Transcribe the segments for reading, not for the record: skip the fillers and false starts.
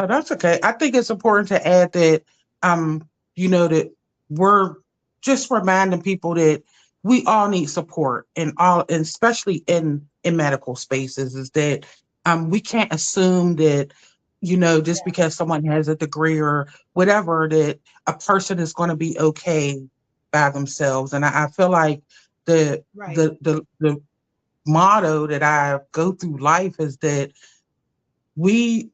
Oh, that's okay. I think it's important to add that, that we're just reminding people that we all need support and especially in medical spaces, is that we can't assume that, just Yeah. because someone has a degree or whatever, that a person is going to be okay by themselves. And I feel like the Right. the motto that I go through life is that we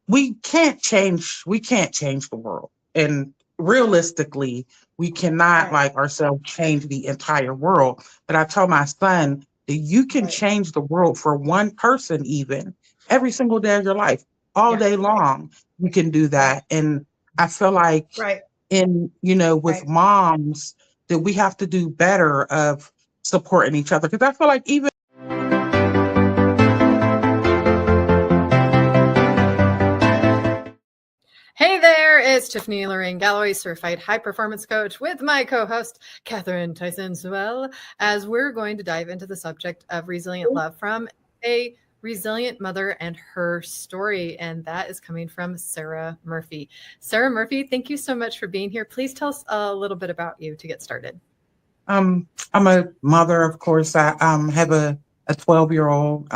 we can't change the world, and realistically we cannot Right. like ourselves change the entire world. But I tell my son that you can Right. change the world for one person, even every single day of your life, all Yeah. day long. You can do Right. that. And I feel like Right. with Right. moms, that we have to do better of supporting each other, because I feel like even Hey there, it's Tiffany Lorraine Galloway, certified high performance coach, with my co-host Catherine Tyson-Sewell, as we're going to dive into the subject of resilient love from a resilient mother and her story, and that is coming from Sarah Murphy. Sarah Murphy, thank you so much for being here. Please tell us a little bit about you to get started. I'm a mother, of course. I have a 12-year-old.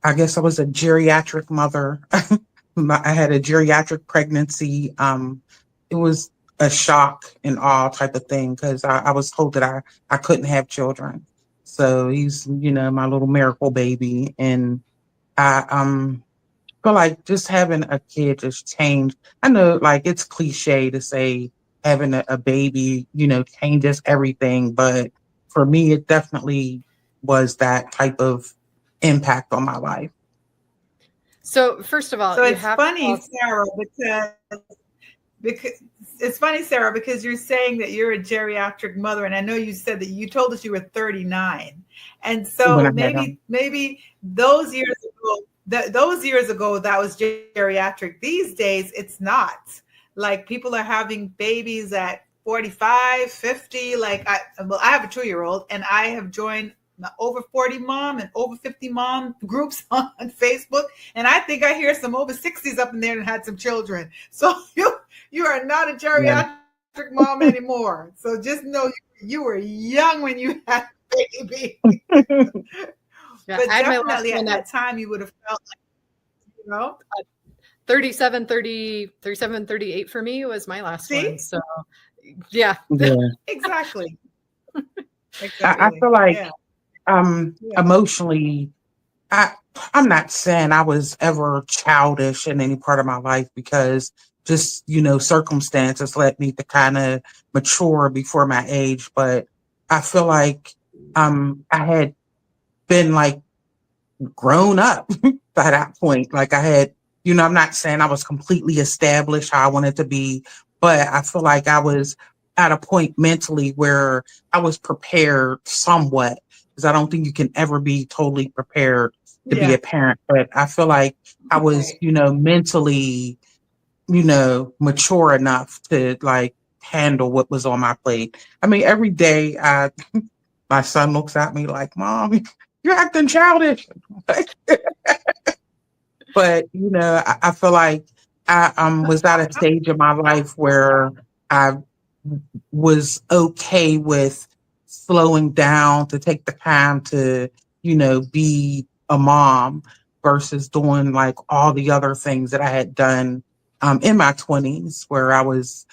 I guess I was a geriatric mother. I had a geriatric pregnancy. It was a shock and all type of thing, because I was told that I couldn't have children. So he's, my little miracle baby. And I feel like just having a kid just changed. I know, like, it's cliche to say having a baby, changes everything, but for me, it definitely was that type of impact on my life. So first of all, So you it's have to tell funny, us. Sarah, because it's funny, Sarah, because you're saying that you're a geriatric mother, and I know you said that you told us you were 39, and When so I had maybe those years ago that was geriatric. These days, it's not. Like, people are having babies at 45, 50. Like, I have a 2-year-old, and I have joined the over 40 mom and over 50 mom groups on Facebook, and I think I hear some over 60s up in there that had some children. So you are not a yeah. geriatric mom anymore. So just know you were young when you had a baby. Yeah, But I had my last definitely at one at that time you would have felt like, you know, 37, 38 for me was my last one. see? So yeah. Yeah. Exactly. I Exactly. feel like Yeah. Yeah. emotionally, I I'm not saying I was ever childish in any part of my life, because just, circumstances led me to kind of mature before my age. But I feel like I had been like grown up by that point. Like I had, I'm not saying I was completely established how I wanted to be, but I feel like I was at a point mentally where I was prepared somewhat, because I don't think you can ever be totally prepared to be Yeah. a parent. But I feel like I was, Right. mentally, mature enough to like handle what was on my plate. I mean, every day my son looks at me like, "Mom, you're acting childish." But I feel like I was at a stage in my life where I was okay with slowing down to take the time to, be a mom, versus doing like all the other things that I had done in my 20s, where I was,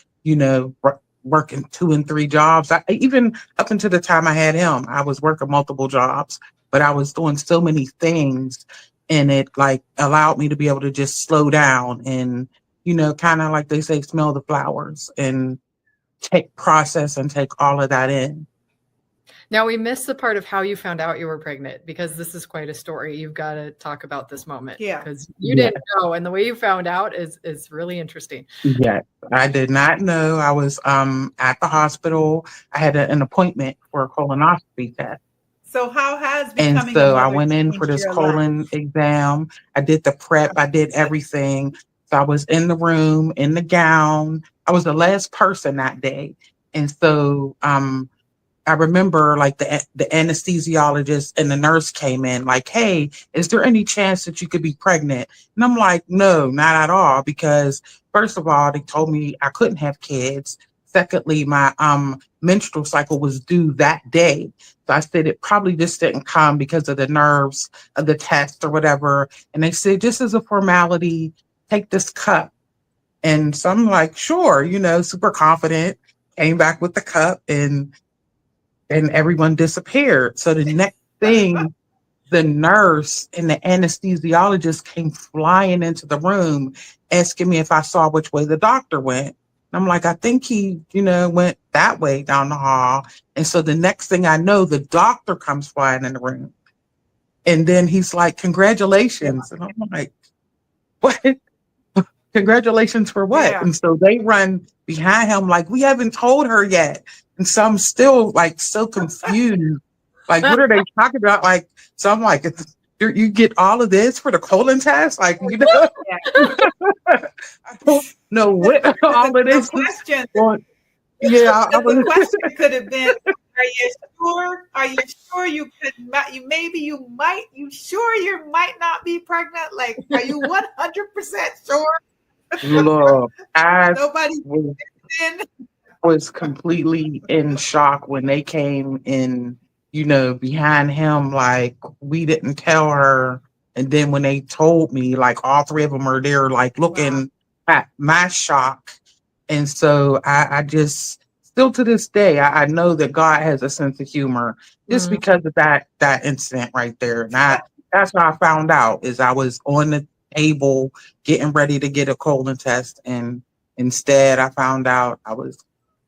working 2 and 3 jobs. Even up until the time I had him, I was working multiple jobs, but I was doing so many things, and it like allowed me to be able to just slow down and, kind of like they say, smell the flowers and take process and take all of that in. Now we missed the part of how you found out you were pregnant, because this is quite a story. You've got to talk about this moment, Yeah. because you Yeah. didn't know, and the way you found out is really interesting. Yes. I did not know. I was at the hospital. I had an appointment for a colonoscopy test. So how has And becoming a so I mother went in for changed this your life? colon exam. I did the prep. I did everything. So I was in the room in the gown. I was the last person that day. And so I remember like the anesthesiologist and the nurse came in like, hey, is there any chance that you could be pregnant? And I'm like, no, not at all. Because first of all, they told me I couldn't have kids. Secondly, my menstrual cycle was due that day. So I said it probably just didn't come because of the nerves of the test or whatever. And they said, just as a formality, take this cup. And so I'm like, sure, super confident, came back with the cup and everyone disappeared. So the next thing, the nurse and the anesthesiologist came flying into the room asking me if I saw which way the doctor went. And I'm like, I think he, went that way down the hall. And so the next thing I know, the doctor comes flying in the room. And then he's like, congratulations. And I'm like, what? Congratulations for what? Yeah. And so they run behind him like, we haven't told her yet. And so I'm still like so confused. Like, what are they talking about? Like, so I'm like, you get all of this for the colon test? Like, I don't know what all of this question. Yeah, the question could have been, are you sure? Are you sure you might not be pregnant? Like, are you 100% sure? Look, Nobody was completely in shock when they came in, behind him, like, we didn't tell her. And then when they told me, like, all three of them are there, like, looking at my shock. And so I just, still to this day, I know that God has a sense of humor just because of that incident right there. And that's how I found out, is I was on the table getting ready to get a colon test, and instead I found out I was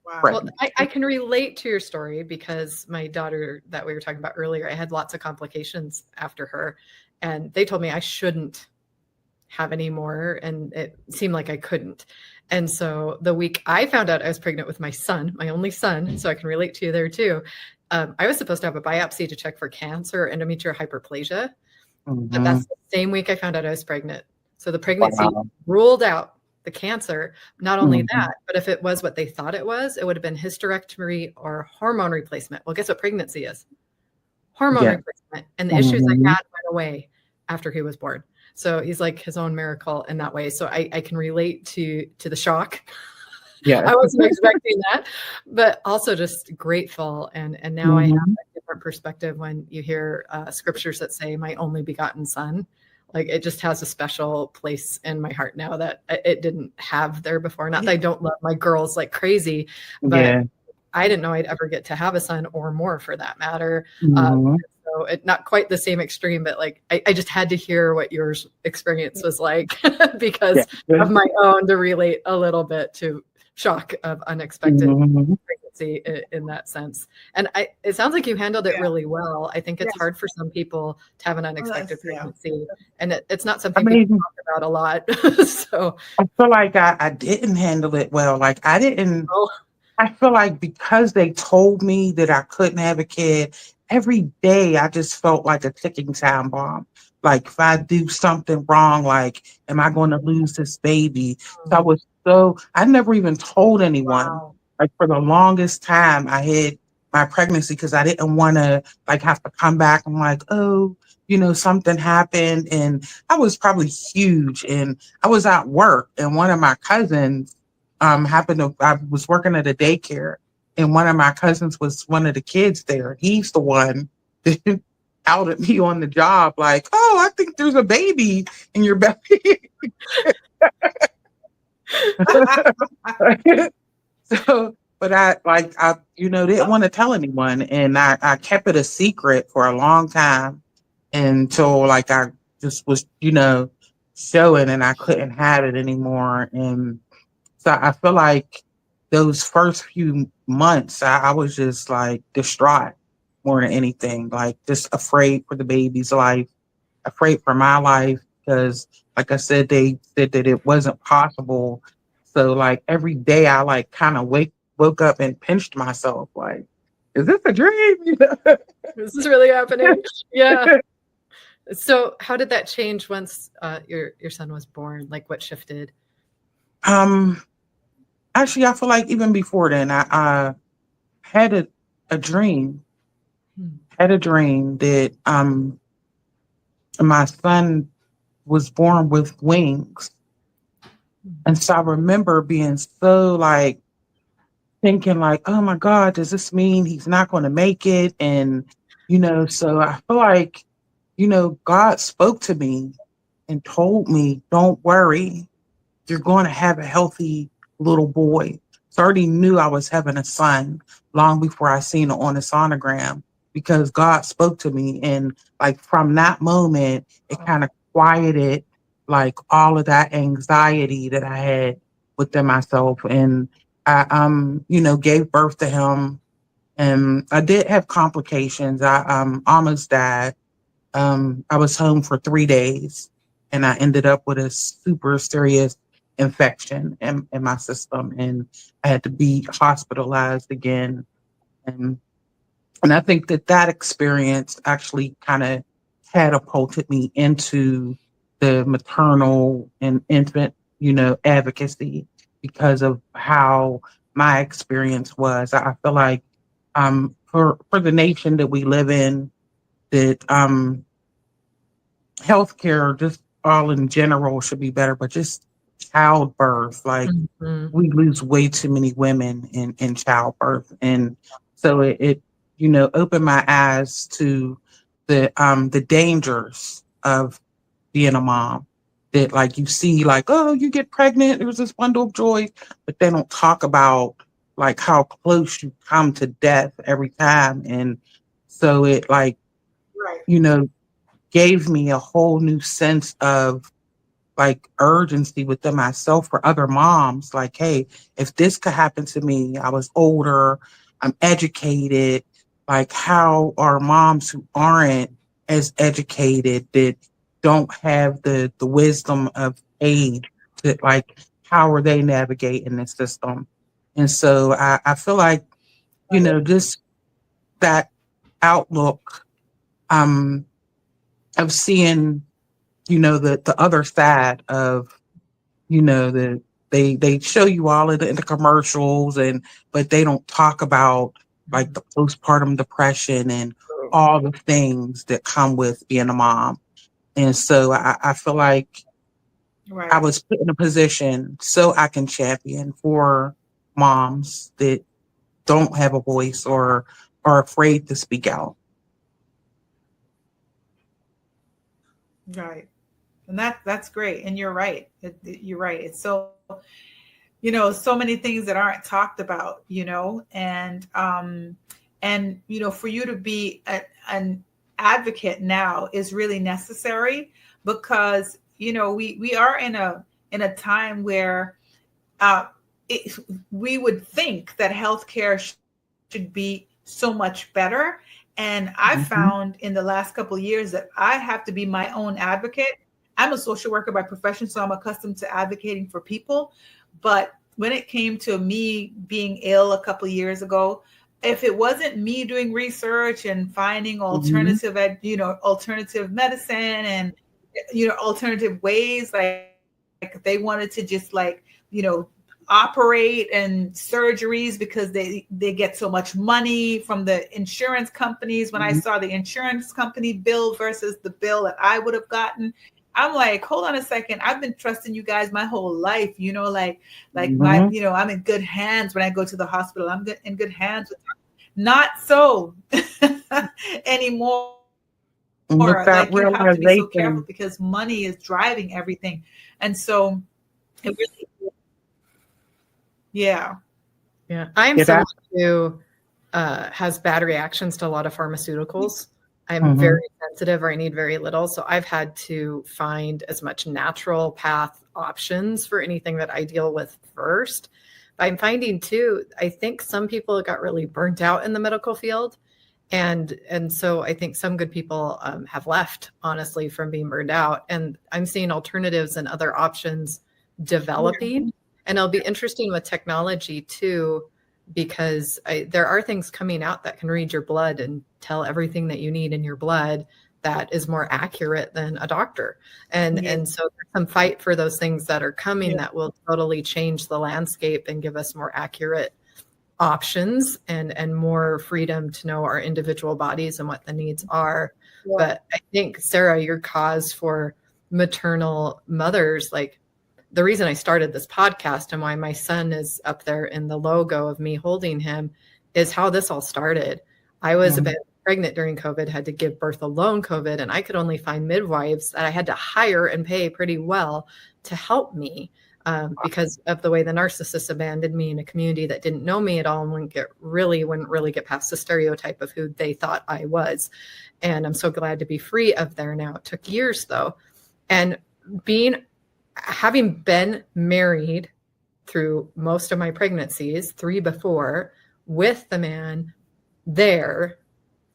pregnant. Well, I can relate to your story because my daughter that we were talking about earlier, I had lots of complications after her, and they told me I shouldn't have any more, and it seemed like I couldn't. And so the week I found out I was pregnant with my son, my only son, so I can relate to you there too. I was supposed to have a biopsy to check for cancer or endometrial hyperplasia. But that's the same week I found out I was pregnant. So the pregnancy ruled out the cancer. Not only that, but if it was what they thought it would have been hysterectomy or hormone replacement. Well, guess what pregnancy is? Hormone replacement. And the issues I had went away after he was born. So he's like his own miracle in that way. So I can relate to the shock. Yeah, I wasn't expecting that, but also just grateful. And now I have a different perspective when you hear scriptures that say my only begotten son. Like, it just has a special place in my heart now that it didn't have there before. Not that I don't love my girls like crazy, but I didn't know I'd ever get to have a son or more for that matter. So it not quite the same extreme, but like I just had to hear what your experience was like because of my own, to relate a little bit to shock of unexpected pregnancy in that sense. And it sounds like you handled it really well. I think it's hard for some people to have an unexpected pregnancy, and it's not something people talk about a lot. So I feel like I didn't handle it well. Like, I didn't. I feel like because they told me that I couldn't have a kid, every day I just felt like a ticking time bomb. Like, if I do something wrong, like, am I going to lose this baby? So I never even told anyone. Wow. Like, for the longest time, I hid my pregnancy because I didn't want to, like, have to come back and like, oh, something happened. And I was probably huge. And I was at work, and one of my cousins I was working at a daycare, and one of my cousins was one of the kids there. He's the one that outed me on the job, like, oh, I think there's a baby in your belly. So, but I didn't want to tell anyone, and I kept it a secret for a long time until like I just was, showing, and I couldn't have it anymore. And so I feel like those first few months, I was just like distraught more than anything, like just afraid for the baby's life, afraid for my life, because like I said, they said that it wasn't possible. So like every day I like kind of woke up and pinched myself, like, is this a dream? This is really happening. Yeah. So how did that change once your son was born? Like, what shifted? Actually, I feel like even before then, I had a dream. Hmm. Had a dream that my son was born with wings. And so I remember being so like thinking like, oh my God, does this mean he's not going to make it? And, so I feel like, God spoke to me and told me, don't worry, you're going to have a healthy little boy. So I already knew I was having a son long before I seen it on a sonogram because God spoke to me. And like from that moment, it kind of quieted like all of that anxiety that I had within myself. And I, gave birth to him. And I did have complications. I almost died. I was home for 3 days and I ended up with a super serious infection in my system and I had to be hospitalized again. And, and I think that experience actually kind of catapulted me into the maternal and infant, advocacy because of how my experience was. I feel like for the nation that we live in, that healthcare, just all in general, should be better, but just childbirth, like Mhm. we lose way too many women in childbirth. And so it opened my eyes to the dangers of being a mom. That like you see, like, oh, you get pregnant, there's this bundle of joy, but they don't talk about like how close you come to death every time. And so it like, Right. gave me a whole new sense of like urgency within myself for other moms. Like, hey, if this could happen to me, I was older, I'm educated. Like, how are moms who aren't as educated, that don't have the wisdom of age, that like, how are they navigating this system? And so I feel like, just that outlook um, of seeing the other side of the they show you all of in the commercials, and but they don't talk about like the postpartum depression and all the things that come with being a mom. And so I feel like I Right. was put in a position so I can champion for moms that don't have a voice or are afraid to speak out. Right. And that's great. And you're right. You're right. It's so, so many things that aren't talked about, and for you to be an advocate now is really necessary because, we are in a time where uh, it, we would think that healthcare should be so much better. And I Mm-hmm. found in the last couple of years that I have to be my own advocate. I'm a social worker by profession, so I'm accustomed to advocating for people. But when it came to me being ill a couple of years ago, if it wasn't me doing research and finding Mm-hmm. alternative medicine and alternative ways, like they wanted to just like operate and surgeries because they get so much money from the insurance companies. When I Mm-hmm. saw the insurance company bill versus the bill that I would have gotten, I'm like, hold on a second, I've been trusting you guys my whole life, like my, Mm-hmm. I'm in good hands when I go to the hospital. I'm good, in good hands with them. Not so anymore. And with that Like you have to be so careful realization, because money is driving everything. And so it really, yeah. Yeah, I'm get someone out. who has bad reactions to a lot of pharmaceuticals. I'm Mm-hmm. very sensitive, or I need very little. So I've had to find as much natural path options for anything that I deal with first. But I'm finding too, I think some people got really burnt out in the medical field. And so I think some good people have left, honestly, from being burned out. And I'm seeing alternatives and other options developing. And it'll be interesting with technology too, because there are things coming out that can read your blood and tell everything that you need in your blood that is more accurate than a doctor. And so there's some fight for those things that are coming Yeah. that will totally change the landscape and give us more accurate options and more freedom to know our individual bodies and what the needs are. Yeah. But I think, Sarah, your cause for maternal mothers, like the reason I started this podcast and why my son is up there in the logo of me holding him is how this all started. I was a bit pregnant during COVID, had to give birth alone COVID, and I could only find midwives that I had to hire and pay pretty well to help me. Because of the way the narcissists abandoned me in a community that didn't know me at all and wouldn't really get past the stereotype of who they thought I was. And I'm so glad to be free of there now. It took years though. And having been married through most of my pregnancies, 3 before, with the man there,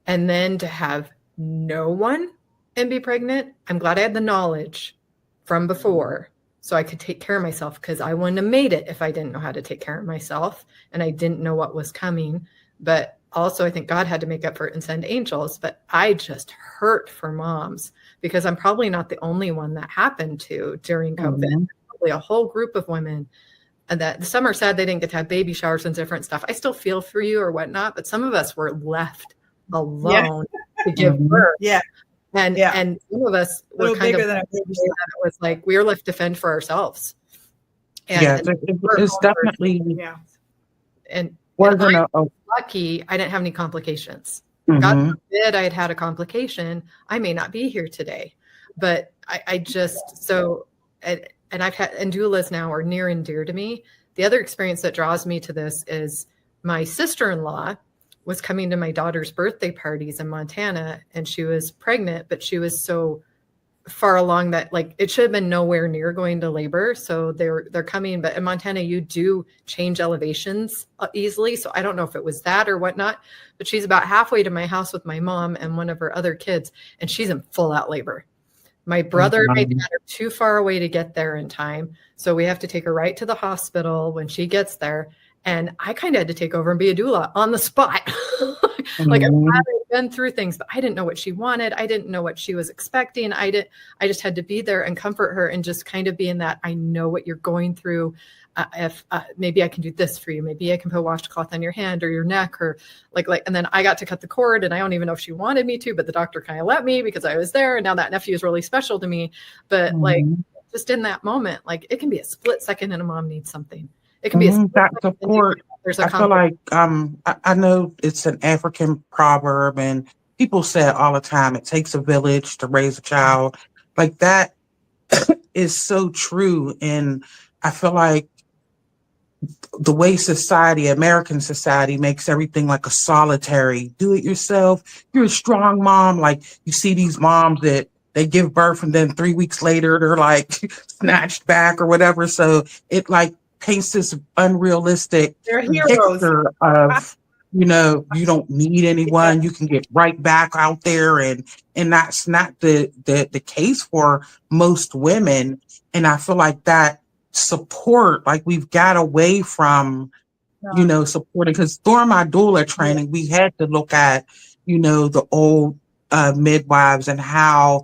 and then to have no one and be pregnant, I'm glad I had the knowledge from before. So I could take care of myself, because I wouldn't have made it if I didn't know how to take care of myself and I didn't know what was coming. But also I think God had to make up for it and send angels. But I just hurt for moms, because I'm probably not the only one that happened to during COVID. Probably a whole group of women, and that some are sad they didn't get to have baby showers and different stuff. I still feel for you or whatnot, but some of us were left alone to give birth. And some of us were kind of, it was like we were left to fend for ourselves. And it's definitely, and I'm lucky I didn't have any complications. God forbid I had a complication, I may not be here today. But I just, so, and I've had, and doulas now are near and dear to me. The other experience that draws me to this is my sister-in-law was coming to my daughter's birthday parties in Montana, and she was pregnant, but she was so far along that like it should have been nowhere near going to labor. So they're coming, but in Montana you do change elevations easily. So I don't know if it was that or whatnot, but she's about halfway to my house with my mom and one of her other kids, and she's in full out labor. My brother and my dad are too far away to get there in time. So we have to take her right to the hospital when she gets there. And I kind of had to take over and be a doula on the spot. Like I'm glad I've been through things, but I didn't know what she wanted. I didn't know what she was expecting. I just had to be there and comfort her and just kind of be in that, I know what you're going through. If maybe I can do this for you. Maybe I can put a washcloth on your hand or your neck or like, and then I got to cut the cord, and I don't even know if she wanted me to, but the doctor kind of let me because I was there. And now that nephew is really special to me, but like just in that moment, like it can be a split second and a mom needs something. It can be that support. I feel like I know it's an African proverb, and people say it all the time. It takes a village to raise a child. Like that is so true. And I feel like the way American society makes everything like a solitary, do it yourself. You're a strong mom. Like you see these moms that they give birth and then 3 weeks later they're like snatched back or whatever. So it like paints this unrealistic picture of, you don't need anyone. You can get right back out there. And that's not the case for most women. And I feel like that support, like we've got away from, supporting, because during my doula training, we had to look at, the old midwives and how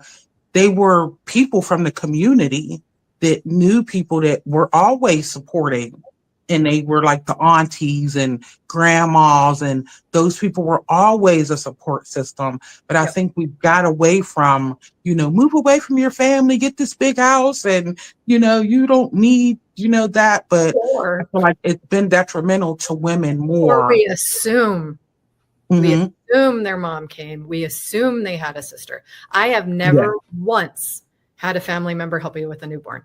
they were people from the community that knew people that were always supporting, and they were like the aunties and grandmas, and those people were always a support system. But I think we've got away from, move away from your family, get this big house, and, you don't need, that. But I feel like it's been detrimental to women more. Or we assume. We assume their mom came. We assume they had a sister. I have never once had a family member help me with a newborn.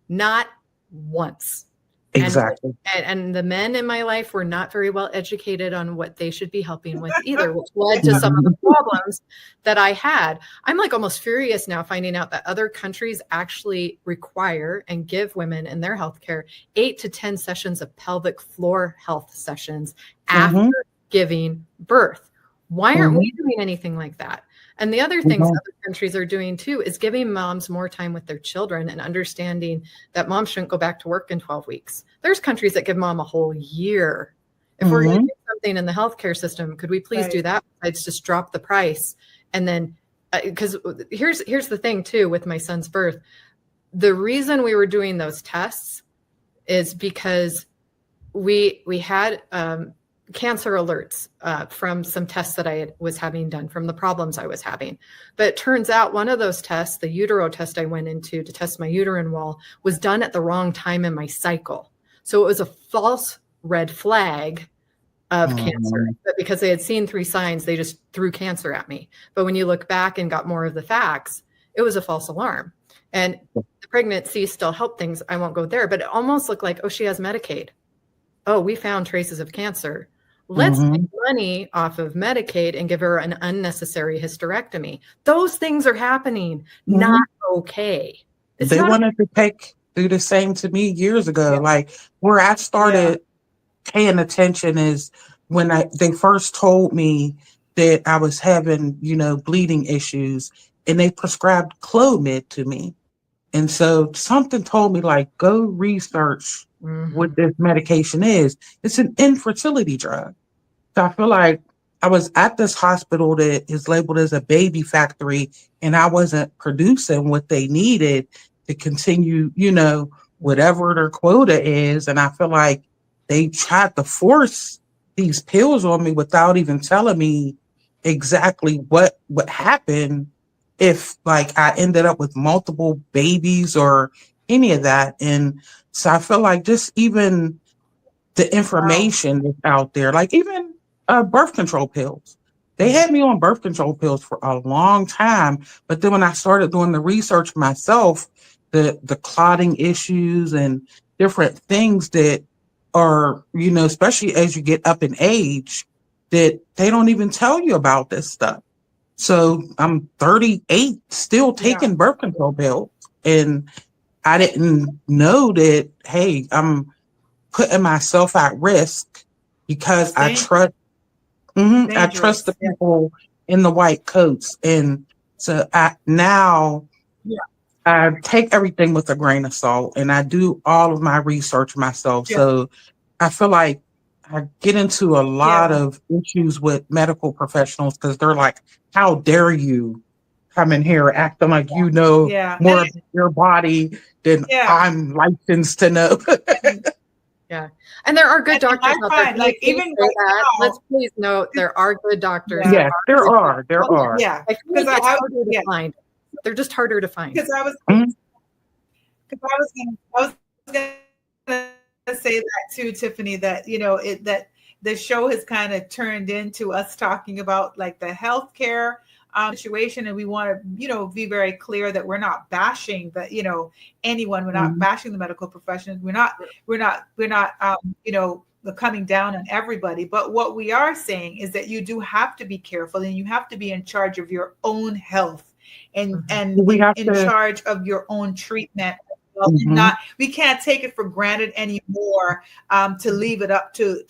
Not once. Exactly. And the men in my life were not very well educated on what they should be helping with either, which led to some of the problems that I had. I'm like almost furious now finding out that other countries actually require and give women in their healthcare 8 to 10 sessions of pelvic floor health sessions after giving birth. Why aren't we doing anything like that? And the other things other countries are doing too is giving moms more time with their children and understanding that mom shouldn't go back to work in 12 weeks. There's countries that give mom a whole year. If we're going to do something in the healthcare system, could we please do that? Besides just drop the price. And then, because here's the thing too, with my son's birth, the reason we were doing those tests is because we had cancer alerts from some tests that I was having done from the problems I was having. But it turns out one of those tests, the utero test I went into to test my uterine wall, was done at the wrong time in my cycle. So it was a false red flag of cancer. But because they had seen 3 signs, they just threw cancer at me. But when you look back and got more of the facts, it was a false alarm. And the pregnancy still helped things. I won't go there, but it almost looked like, oh, she has Medicaid. Oh, we found traces of cancer. Let's make money off of Medicaid and give her an unnecessary hysterectomy. Those things are happening. Not okay. They wanted to do the same to me years ago. Like where I started paying attention is when they first told me that I was having, bleeding issues, and they prescribed Clomid to me. And so something told me, like, go research what this medication is. It's an infertility drug. So I feel like I was at this hospital that is labeled as a baby factory, and I wasn't producing what they needed to continue, whatever their quota is. And I feel like they tried to force these pills on me without even telling me exactly what happened if, like, I ended up with multiple babies or any of that. And so I feel like just even the information that's out there, like even birth control pills. They had me on birth control pills for a long time. But then when I started doing the research myself, the clotting issues and different things that are, especially as you get up in age, that they don't even tell you about this stuff. So I'm 38, still taking birth control pills. And I didn't know that, hey, I'm putting myself at risk because I trust the people in the white coats. And so I take everything with a grain of salt, and I do all of my research myself. So I feel like I get into a lot of issues with medical professionals because they're like, how dare you come in here acting like you know more about your body than I'm licensed to know. And there are good doctors out there. Like even right now, let's please note there are good doctors. Yeah, there are. Yeah, because it's harder to find. They're just harder to find. Because I was going to say that too, Tiffany. That that the show has kind of turned into us talking about like the healthcare situation, and we want to be very clear that we're not bashing anyone. We're not bashing the medical professions. We're not coming down on everybody. But what we are saying is that you do have to be careful, and you have to be in charge of your own health and in charge of your own treatment. We can't take it for granted anymore to leave it up to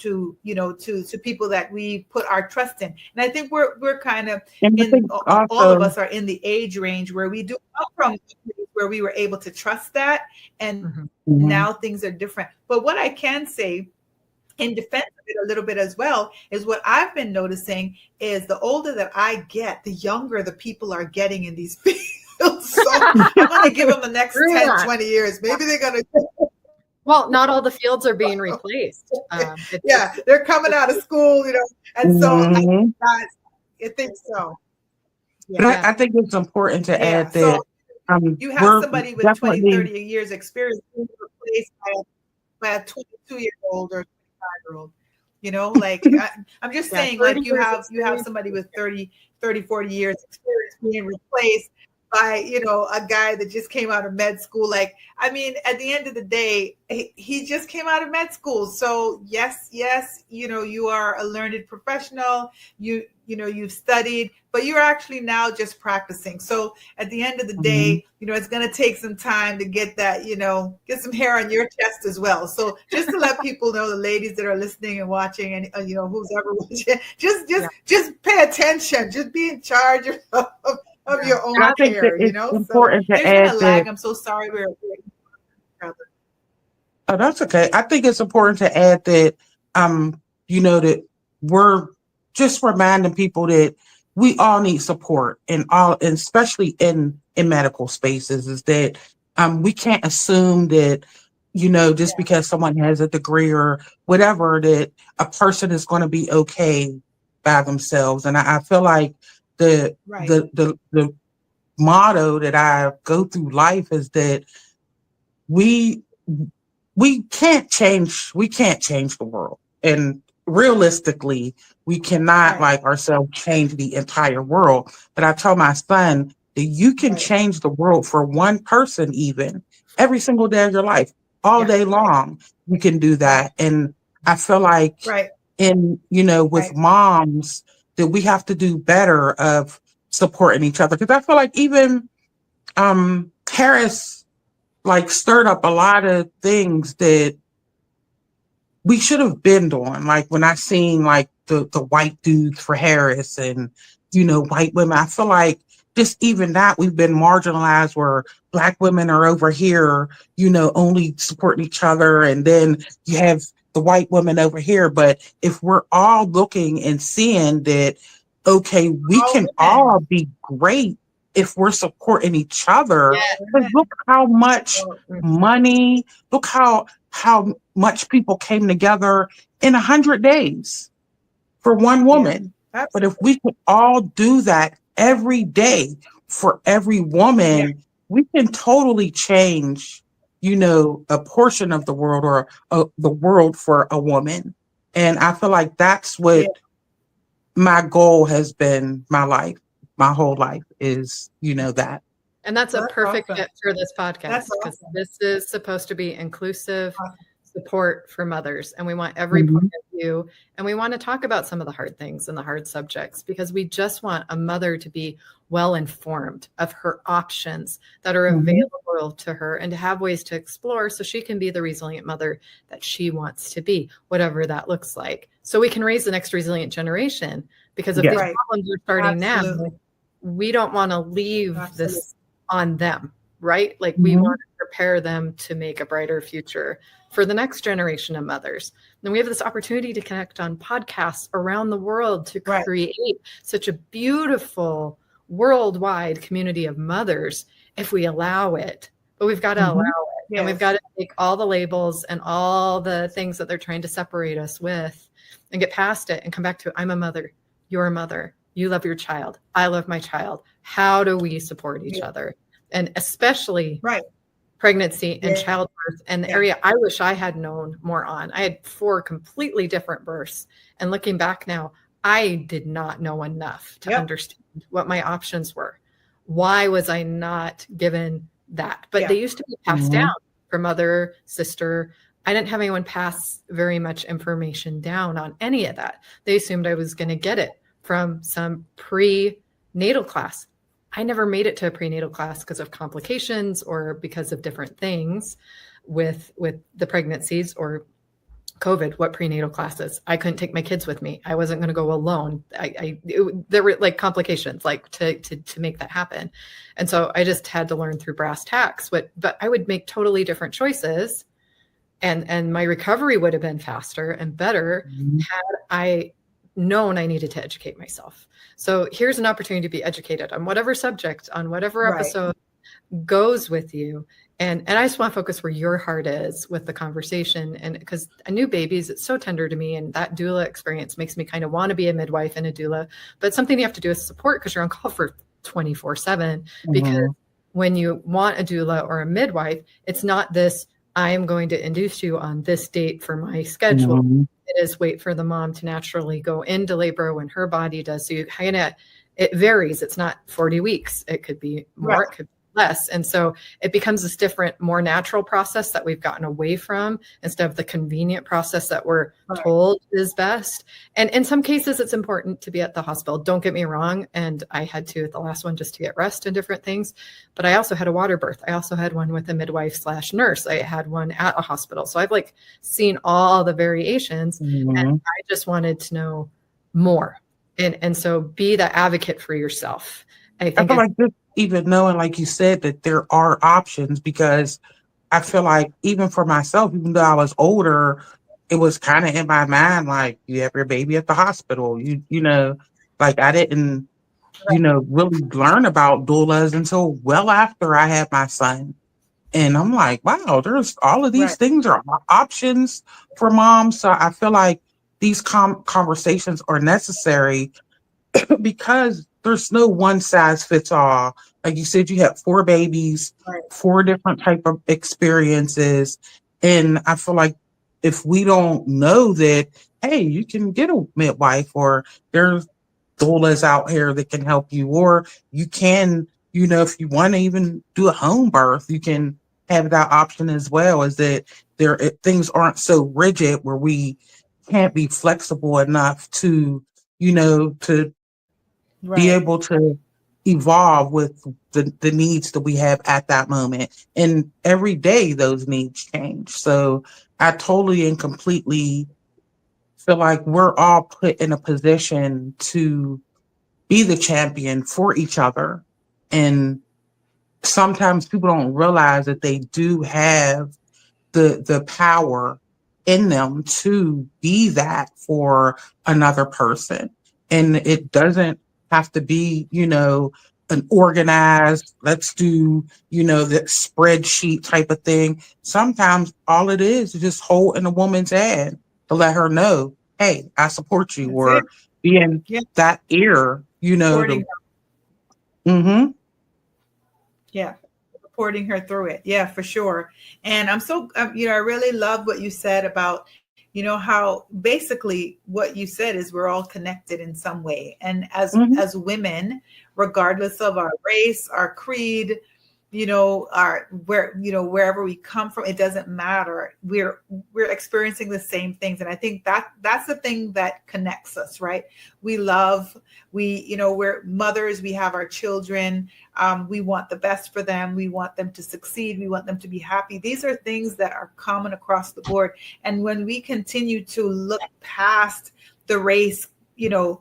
people that we put our trust in. And I think we're kind of all of us are in the age range where we do come from where we were able to trust that, and now things are different. But what I can say in defense of it a little bit as well is what I've been noticing is the older that I get, the younger the people are getting in these fields. So I'm going to give them the next 10, 20 years. Maybe they're going to. Well, not all the fields are being replaced. They're coming out of school, and so I think so. Yeah. I think it's important to add that you have somebody with 20, 30 years experience being replaced by a 22-year-old or 25-year-old. Like I'm just saying, like you have somebody with 30, 40 years experience being replaced by, a guy that just came out of med school. Like, I mean, at the end of the day, he just came out of med school. So yes, you are a learned professional, you've studied, but you're actually now just practicing. So at the end of the day, it's going to take some time to get that, get some hair on your chest as well. So just to let people know, the ladies that are listening and watching, and who's ever watching, just pay attention, just be in charge of your own care, It's important to add that. I'm so sorry. Oh, that's okay. I think it's important to add that, that we're just reminding people that we all need support, and especially in medical spaces, is that we can't assume that just because someone has a degree or whatever, that a person is going to be okay by themselves. And I feel like the the motto that I go through life is that we can't change the world. And realistically, we cannot like ourselves change the entire world. But I tell my son that you can change the world for one person, even every single day of your life, all day long. You can do that. And I feel like with moms that we have to do better of supporting each other. Because I feel like even Harris like stirred up a lot of things that we should have been doing. Like when I seen like the white dudes for Harris and, white women, I feel like just even that we've been marginalized where Black women are over here, only supporting each other. And then you have the white women over here. But if we're all looking and seeing that, okay, we can all be great if we're supporting each other. But look how much money, look how much people came together in 100 days for one woman. But if we could all do that every day for every woman, we can totally change, a portion of the world or the world for a woman. And I feel like that's what my goal has been my whole life is, that. And that's a perfect fit for this podcast because this is supposed to be inclusive support for mothers. And we want every point of view. And we want to talk about some of the hard things and the hard subjects because we just want a mother to be well informed of her options that are available to her and to have ways to explore so she can be the resilient mother that she wants to be, whatever that looks like. So we can raise the next resilient generation because if these problems are starting now, we don't want to leave this on them, right? Like we want to prepare them to make a brighter future for the next generation of mothers. And we have this opportunity to connect on podcasts around the world to create such a beautiful worldwide community of mothers if we allow it. But we've got to allow it. And we've got to take all the labels and all the things that they're trying to separate us with and get past it and come back to, I'm a mother, you're a mother, you love your child, I love my child. How do we support each other? And especially pregnancy and childbirth and the area I wish I had known more on. I had 4 completely different births. And looking back now, I did not know enough to understand what my options were. Why was I not given that? But they used to be passed down from mother, sister. I didn't have anyone pass very much information down on any of that. They assumed I was going to get it from some prenatal class. I never made it to a prenatal class because of complications or because of different things with the pregnancies or COVID. What prenatal classes? I couldn't take my kids with me. I wasn't going to go alone. There were like complications like to make that happen. And so I just had to learn through brass tacks. But I would make totally different choices and my recovery would have been faster and better had I known I needed to educate myself. So here's an opportunity to be educated on whatever subject, on whatever episode goes with you. And I just want to focus where your heart is with the conversation. And because a new babies, it's so tender to me. And that doula experience makes me kind of want to be a midwife and a doula. But something you have to do is support because you're on call for 24/7. Because when you want a doula or a midwife, it's not this, I am going to induce you on this date for my schedule. It is wait for the mom to naturally go into labor when her body does. So you kind of, it varies. It's not 40 weeks. It could be more, it could be less. And so it becomes this different, more natural process that we've gotten away from instead of the convenient process that we're told is best. And in some cases, it's important to be at the hospital. Don't get me wrong. And I had to at the last one just to get rest and different things. But I also had a water birth. I also had one with a midwife/nurse. I had one at a hospital. So I've like seen all the variations and I just wanted to know more. And so be the advocate for yourself. I feel like this, even knowing, like you said, that there are options, because I feel like even for myself, even though I was older, it was kind of in my mind, like, you have your baby at the hospital, you know, like I didn't, really learn about doulas until well after I had my son. And I'm like, wow, there's all of these Right. things are options for moms. So I feel like these conversations are necessary because there's no one size fits all. Like you said, you have 4 babies, Right. 4 different type of experiences. And I feel like if we don't know that, hey, you can get a midwife, or there's doulas out here that can help you, or you can, if you want to even do a home birth, you can have that option as well. Is that things aren't so rigid where we can't be flexible enough to, to be Right. able to evolve with the needs that we have at that moment. And every day those needs change. So I totally and completely feel like we're all put in a position to be the champion for each other. And sometimes people don't realize that they do have the power in them to be that for another person. And it doesn't have to be, an organized, let's do, that spreadsheet type of thing. Sometimes all it is just holding a woman's hand to let her know, hey, I support you, That's it. or being Yeah. that ear, Supporting mm-hmm. Yeah, supporting her through it. Yeah, for sure. And I'm so, I really love what you said about, how basically what you said is we're all connected in some way. And Mm-hmm. as women, regardless of our race, our creed, wherever we come from, it doesn't matter. We're experiencing the same things. And I think that's the thing that connects us, right? We're mothers, we have our children. We want the best for them. We want them to succeed. We want them to be happy. These are things that are common across the board. And when we continue to look past the race,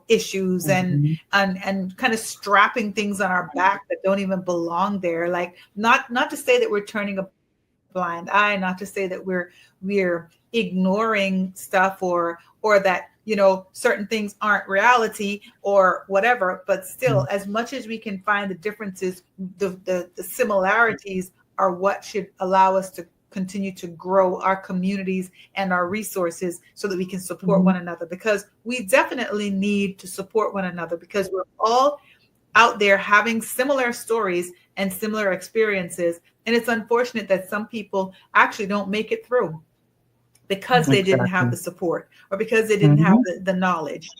issues and kind of strapping things on our back that don't even belong there. Like not to say that we're turning a blind eye, not to say that we're ignoring stuff or that, certain things aren't reality or whatever, but still, as much as we can find the differences, the similarities are what should allow us to continue to grow our communities and our resources so that we can support one another, because we definitely need to support one another, because we're all out there having similar stories and similar experiences. And it's unfortunate that some people actually don't make it through because they didn't have the support or because they didn't have the knowledge.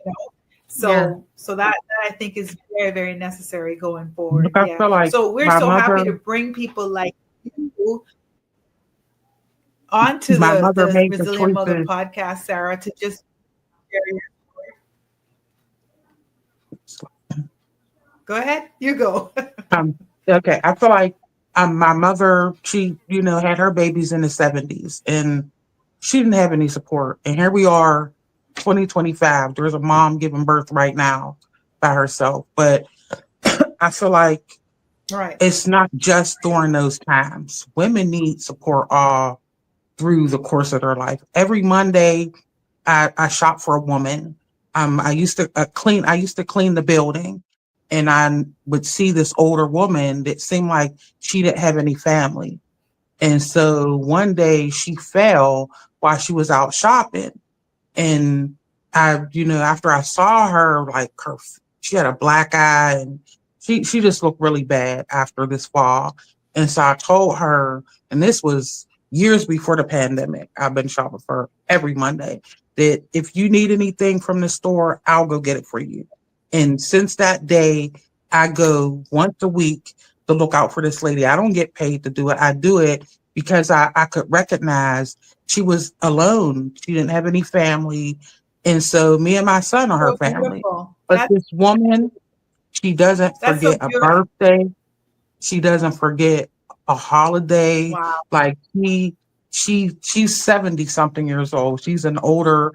So that I think is very, very necessary going forward. I Yeah. feel like So we're so happy to bring people like you onto my the mother made the Resilient Mother choices. podcast, Sarah, to just share your story. Go ahead. You go. Okay. I feel like my mother, she, had her babies in the 70s and she didn't have any support. And here we are, 2025. There's a mom giving birth right now by herself. But I feel like it's not just during those times. Women need support all through the course of their life. Every Monday, I shop for a woman. I used to clean the building, and I would see this older woman that seemed like she didn't have any family. And so one day she fell while she was out shopping. And after I saw her, like she had a black eye and she just looked really bad after this fall. And so I told her, and this was years before the pandemic, I've been shopping for her every Monday, that if you need anything from the store, I'll go get it for you. And since that day, I go once a week to look out for this lady. I don't get paid to do it. I do it because I could recognize she was alone. She didn't have any family. And so me and my son are her family. But this woman, she doesn't forget a birthday. She doesn't forget a holiday. Wow. Like she's 70 something years old. She's an older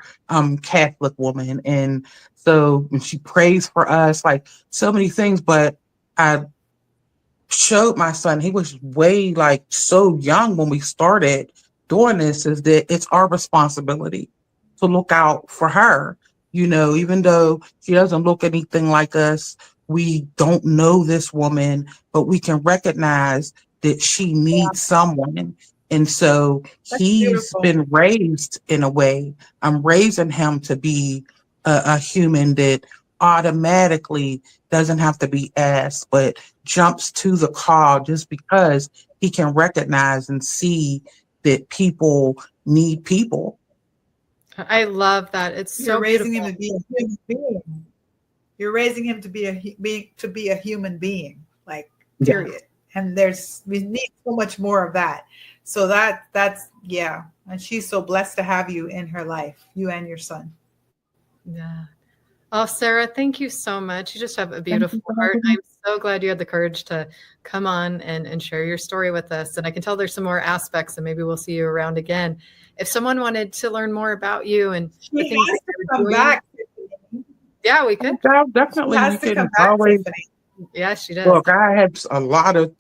Catholic woman. And so she prays for us, like so many things. But I showed my son, he was way like so young when we started doing this, is that it's our responsibility to look out for her. Even though she doesn't look anything like us, we don't know this woman, but we can recognize that she needs someone. And so That's he's beautiful. been raised in a way. I'm raising him to be a human that automatically doesn't have to be asked, but jumps to the call just because he can recognize and see that people need people. I love that. It's You're so raising beautiful. him to be a human being. You're raising him to be a human being, like period. And we need so much more of that. So that's yeah. And she's so blessed to have you in her life, you and your son. Yeah. Oh, Sarah, thank you so much. You just have a beautiful for heart. having me. I'm so glad you had the courage to come on and share your story with us. And I can tell there's some more aspects, and maybe we'll see you around again. If someone wanted to learn more about you and the She things has that to you're come doing, back. yeah, we could. Well, She definitely, has we to can come back, always Tiffany. Yeah, she does. look. I had a lot of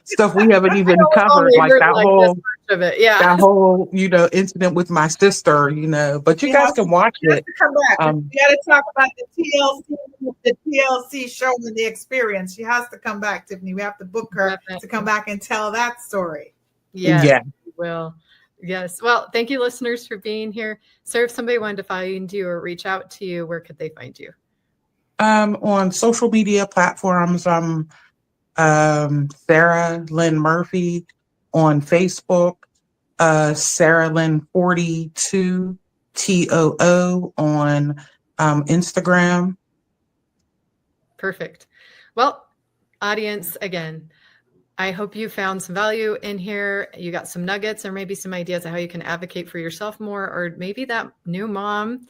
stuff we haven't even I covered, only like heard that like whole this much of it. Yeah. that whole incident with my sister. But you She guys has can watch She has it. to come back. Um, We got to talk about the TLC show and the experience. She has to come back, Tiffany. We have to book her to come back and tell that story. Yes, Yeah. we will. Yes. Well, thank you, listeners, for being here. Sir, if somebody wanted to find you or reach out to you, where could they find you? On social media platforms, I'm Sarah Lynn Murphy on Facebook, Sarah Lynn 42 TOO on Instagram. Perfect. Well, audience, again, I hope you found some value in here. You got some nuggets or maybe some ideas of how you can advocate for yourself more, or maybe that new mom,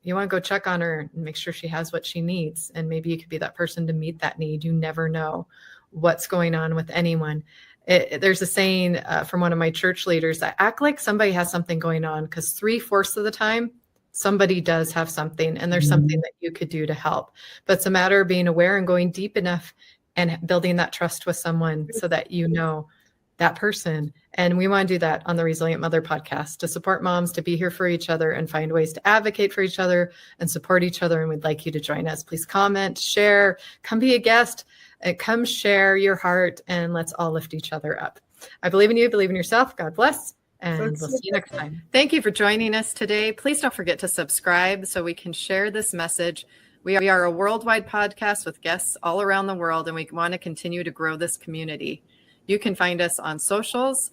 you want to go check on her and make sure she has what she needs. And maybe you could be that person to meet that need. You never know what's going on with anyone. There's a saying from one of my church leaders that act like somebody has something going on, because 3/4 of the time, somebody does have something and there's something that you could do to help. But it's a matter of being aware and going deep enough and building that trust with someone so that you know that person. And we want to do that on the Resilient Mother podcast to support moms to be here for each other and find ways to advocate for each other and support each other. And we'd like you to join us. Please comment, share, come be a guest, come share your heart, and let's all lift each other up. I believe in you, believe in yourself. God bless. And we'll see you next time. Thank you for joining us today. Please don't forget to subscribe so we can share this message. We are a worldwide podcast with guests all around the world, and we want to continue to grow this community. You can find us on socials.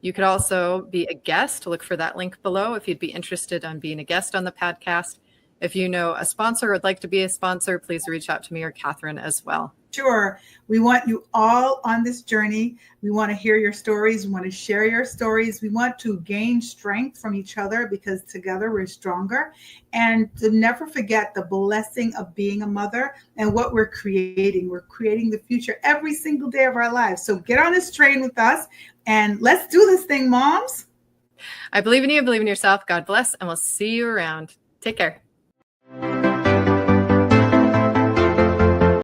You could also be a guest. Look for that link below if you'd be interested in being a guest on the podcast. If you know a sponsor or would like to be a sponsor, please reach out to me or Catherine as well. Sure. We want you all on this journey. We want to hear your stories. We want to share your stories. We want to gain strength from each other because together we're stronger. And to never forget the blessing of being a mother and what we're creating. We're creating the future every single day of our lives. So get on this train with us and let's do this thing, moms. I believe in you, believe in yourself. God bless, and we'll see you around. Take care.